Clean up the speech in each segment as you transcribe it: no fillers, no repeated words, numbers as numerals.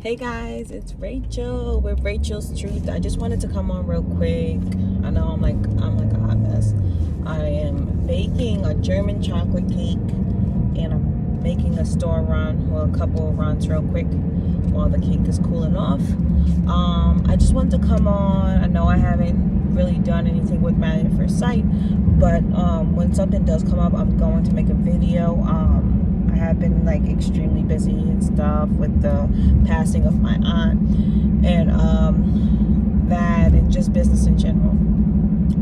Hey guys, it's Rachel with Rachel's Truth. I just wanted to come on real quick. I know I'm like a hot mess. I am baking a German chocolate cake and I'm making a store run, or a couple of runs real quick while the cake is cooling off. I just wanted to come on. I know I haven't really done anything with Married at First Sight, but when something does come up, I'm going to make a video. I have been like extremely busy and stuff with the passing of my aunt and that and just business in general.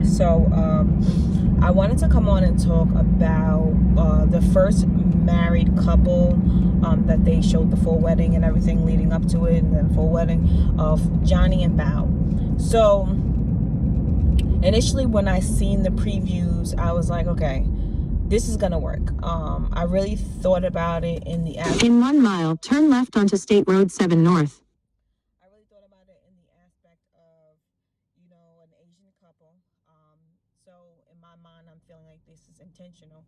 So I wanted to come on and talk about the first married couple that they showed the full wedding and everything leading up to it, and then full wedding of Johnny and Bao. So initially when I seen the previews, I was like, okay, this is gonna work. I really thought about it in the aspect. In 1 mile, turn left onto State Road 7 North. I really thought about it in the aspect of, an Asian couple. So in my mind, I'm feeling like this is intentional,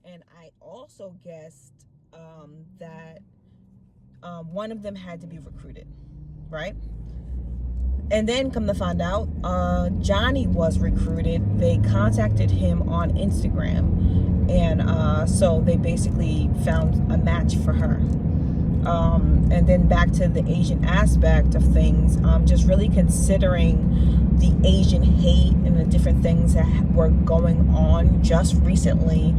and I also guessed that one of them had to be recruited, right? And then come to find out, Johnny was recruited. They contacted him on Instagram, and so they basically found a match for her. And then back to the Asian aspect of things, just really considering the Asian hate and the different things that were going on just recently,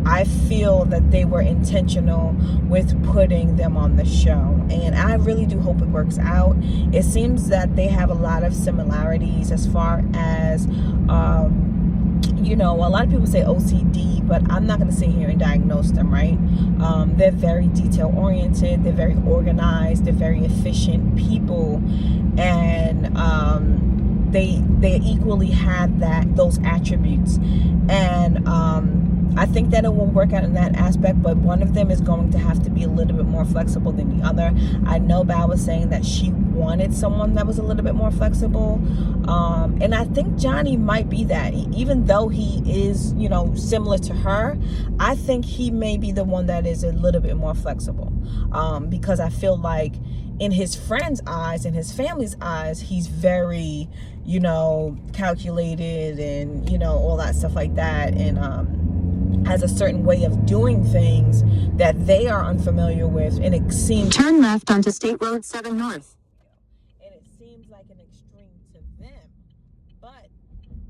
I feel that they were intentional with putting them on the show, and I really do hope it works out. It seems that they have a lot of similarities as far as a lot of people say OCD, but I'm not going to sit here and diagnose them, right? They're very detail oriented, they're very organized, they're very efficient people, and they equally have those attributes, and I think that it will work out in that aspect, but one of them is going to have to be a little bit more flexible than the other. I know Bao was saying that she wanted someone that was a little bit more flexible, and I think Johnny might be that. Even though he is, similar to her, I think he may be the one that is a little bit more flexible, because I feel like in his friends' eyes and his family's eyes, he's very, calculated and, all that stuff like that, and has a certain way of doing things that they are unfamiliar with, and it seems Turn left onto State Road 7 North. and it seems like an extreme to them, but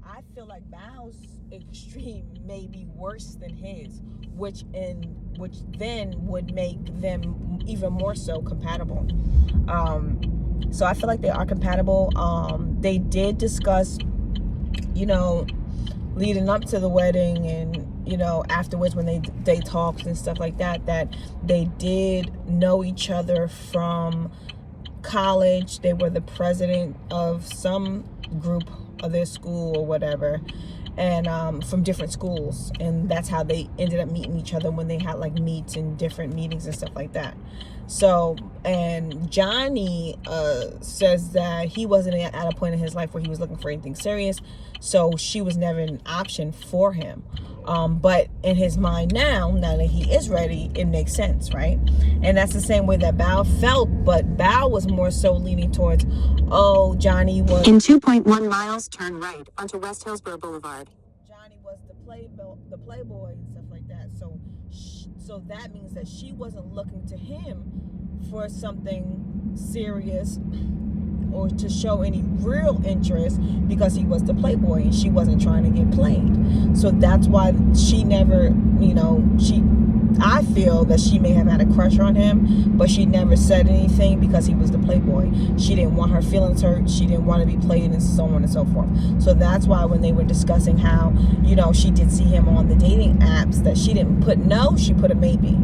I feel like Bao's extreme may be worse than his, which then would make them even more so compatible. So I feel like they are compatible. They did discuss, leading up to the wedding and afterwards when they talked and stuff like that they did know each other from college. They were the president of some group of their school or whatever, and from different schools, and that's how they ended up meeting each other when they had like meets and different meetings and stuff like that. So, and Johnny says that he wasn't at a point in his life where he was looking for anything serious, so she was never an option for him. But in his mind now that he is ready, it makes sense, right? And that's the same way that Bao felt, but Bao was more so leaning towards, Johnny was... In 2.1 miles, turn right onto West Hillsborough Boulevard. Johnny was the playboy and stuff like that. So that means that she wasn't looking to him for something serious or to show any real interest, because he was the playboy and she wasn't trying to get played. So that's why she never, I feel that she may have had a crush on him, but she never said anything because he was the playboy. She didn't want her feelings hurt. She didn't want to be played, and so on and so forth. So that's why when they were discussing how, she did see him on the dating apps, that she didn't put no, she put a maybe.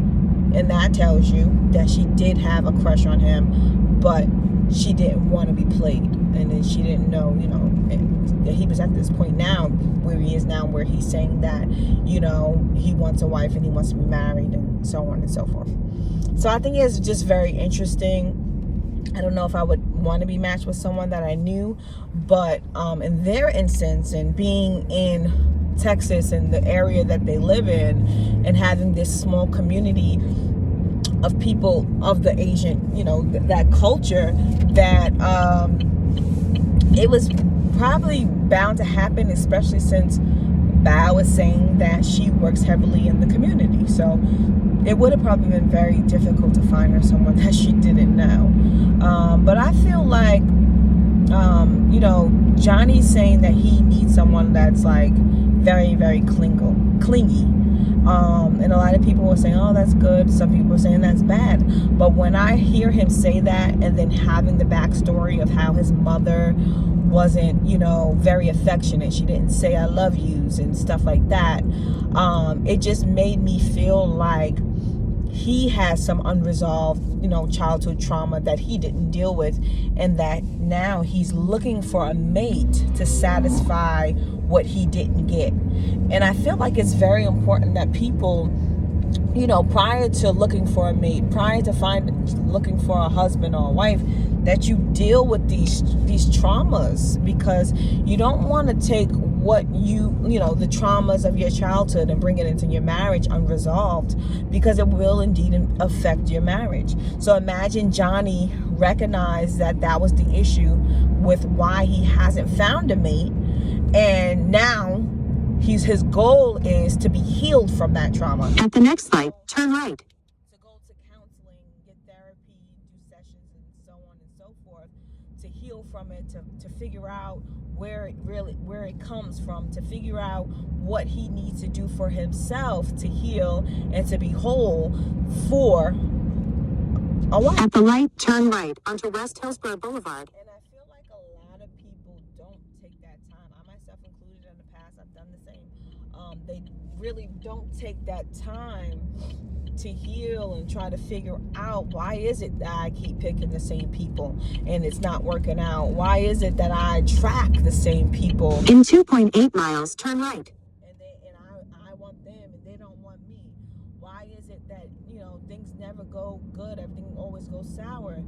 And that tells you that she did have a crush on him, but she didn't want to be played. And then she didn't know, that he was at this point now where he is now, where he's saying that, he wants a wife and he wants to be married and so on and so forth. So I think it's just very interesting. I don't know if I would want to be matched with someone that I knew, but in their instance, and being in Texas and the area that they live in, and having this small community of people of the Asian, that culture, that it was probably bound to happen, especially since Bao is saying that she works heavily in the community. So it would have probably been very difficult to find her someone that she didn't know. But I feel like, Johnny's saying that he needs someone that's like very, very clingy. And a lot of people were saying, oh, that's good. Some people were saying that's bad. But when I hear him say that, and then having the backstory of how his mother wasn't, very affectionate, she didn't say I love yous and stuff like that, it just made me feel like he has some unresolved, childhood trauma that he didn't deal with, and that now he's looking for a mate to satisfy what he didn't get. And I feel like it's very important that people, prior to looking for a mate, prior to looking for a husband or a wife, that you deal with these traumas, because you don't want to take what the traumas of your childhood and bring it into your marriage unresolved, because it will indeed affect your marriage. So imagine Johnny recognized that was the issue with why he hasn't found a mate, and now his goal is to be healed from that trauma. At the next light, turn right. To go to counseling, get therapy, do sessions, and so on and so forth, to heal from it, to figure out where it comes from, to figure out what he needs to do for himself to heal and to be whole for a while. At the light, turn right onto West Hillsborough Boulevard. And I feel like a lot of people don't take that time. I myself included, in the past, I've done the same. They really don't take that time to heal and try to figure out, why is it that I keep picking the same people and it's not working out? Why is it that I track the same people? In 2.8 miles, turn right. And I want them and they don't want me. Why is it that, things never go good, everything always goes sour?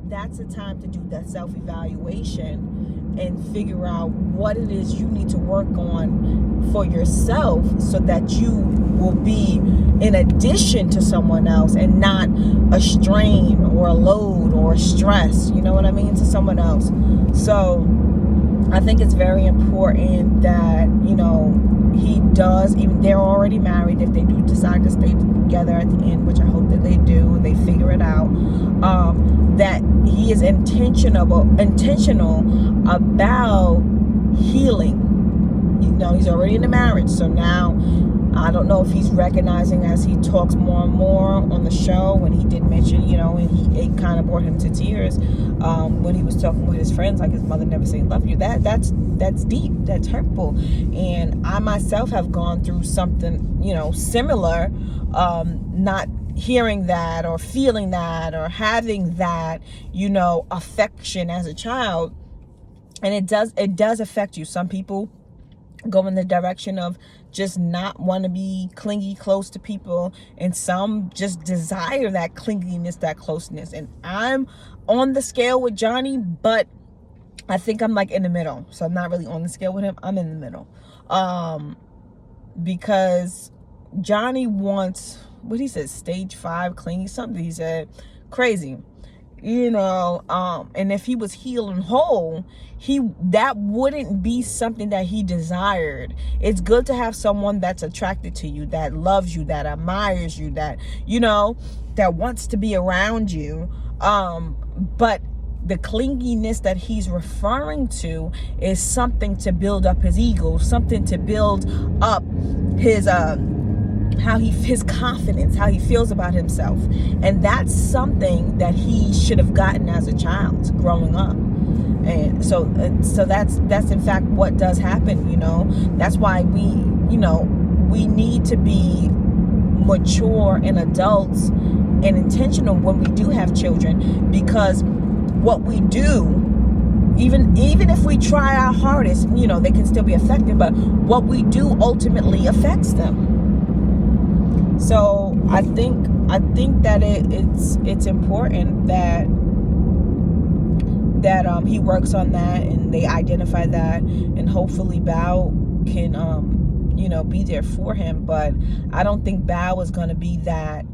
That's a time to do that self-evaluation and figure out what it is you need to work on for yourself, so that you will be in addition to someone else and not a strain or a load or a stress, to someone else. So I think it's very important that, he does, even they're already married, if they do decide to stay together at the end, which I hope that they do, they figure it out, that he is intentional about healing. He's already in a marriage, so now I don't know if he's recognizing, as he talks more and more on the show, when he did mention, and it kind of brought him to tears, when he was talking with his friends, like his mother never saying love you. That's deep, that's hurtful. And I myself have gone through something, similar, not hearing that or feeling that or having that, affection as a child. And it does affect you. Some people go in the direction of just not want to be clingy, close to people, and some just desire that clinginess, that closeness. And I'm on the scale with Johnny, but I think I'm like in the middle. So I'm not really on the scale with him, I'm in the middle, because Johnny wants, what he said, stage 5 clingy, something he said, crazy, and if he was healed and whole, that wouldn't be something that he desired. It's good to have someone that's attracted to you, that loves you, that admires you, that that wants to be around you, but the clinginess that he's referring to is something to build up his ego, something to build up his his confidence, how he feels about himself. And that's something that he should have gotten as a child growing up. And so that's in fact what does happen. That's why we need to be mature and adults and intentional when we do have children, because what we do, even if we try our hardest, they can still be affected, but what we do ultimately affects them. So I think that it's important that he works on that and they identify that, and hopefully Bao can be there for him. But I don't think Bao is going to be that,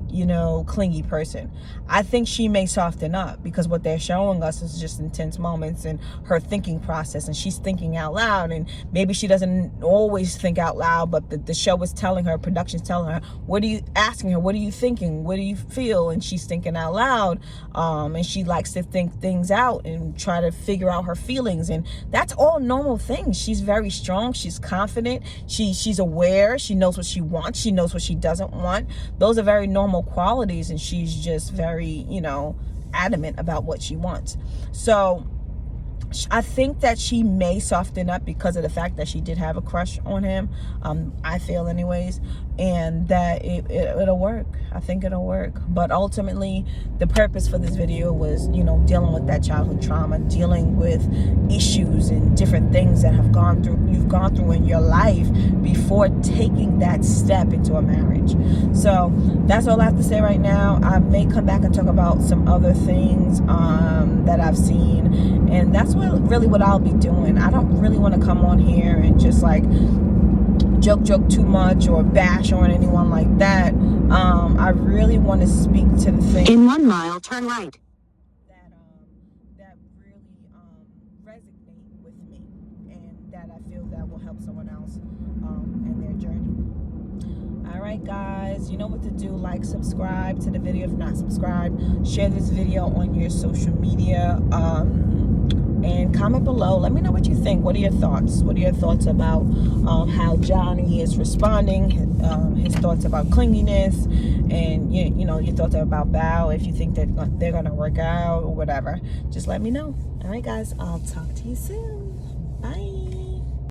clingy person. I think she may soften up, because what they're showing us is just intense moments and her thinking process, and she's thinking out loud. And maybe she doesn't always think out loud, but the show is telling her, production's telling her, what are you thinking, what do you feel? And she's thinking out loud, and she likes to think things out and try to figure out her feelings, and that's all normal things. She's very strong, she's confident, she's aware, she knows what she wants, she knows what she doesn't want. Those are very normal qualities, and she's just very, adamant about what she wants. So I think that she may soften up because of the fact that she did have a crush on him, I feel anyways, and that it'll work. I think it'll work. But ultimately, the purpose for this video was, dealing with that childhood trauma, dealing with issues and different things that you've gone through in your life before taking that step into a marriage. So that's all I have to say right now. I may come back and talk about some other things that I've seen, and that's really what I'll be doing. I don't really want to come on here and just like joke too much or bash on anyone like that. I really want to speak to the things in 1 mile, turn right. That really resonate with me, and that I feel that will help someone else in their journey. All right, guys, you know what to do. Like, subscribe to the video if not subscribed. Share this video on your social media. And comment below. Let me know what you think. What are your thoughts? What are your thoughts about how Johnny is responding? His thoughts about clinginess, and your thoughts about Bao. If you think that they're gonna work out or whatever, just let me know. All right, guys. I'll talk to you soon.